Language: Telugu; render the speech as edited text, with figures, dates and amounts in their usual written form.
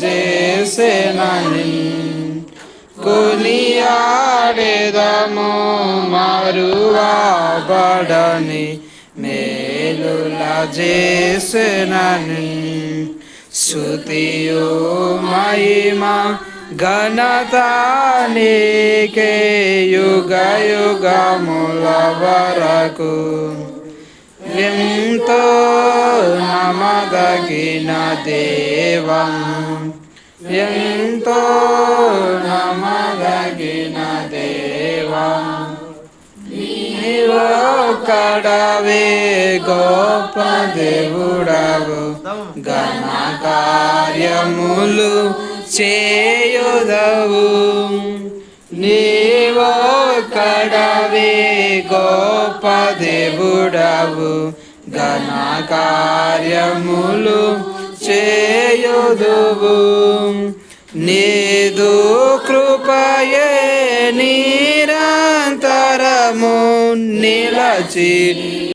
చేసినని కొనియాడెదము మరువబడని మేలుల చేసినని స్తుతియు మహిమ ఘనత నీకే యుగ యుగముల వరకు ఎంతో నమ్మదగిన దేవం ఎంతో నమ్మదగిన దేవం నీవొక్కడవే గొప్ప దేవుడవు ఘన కార్యములు చేయుదవు నీవొక్కడవే గొప్ప దేవుడవు ఘన కార్యములు చేయుదువు నీదు కృపయే నిరంతరము నిలచి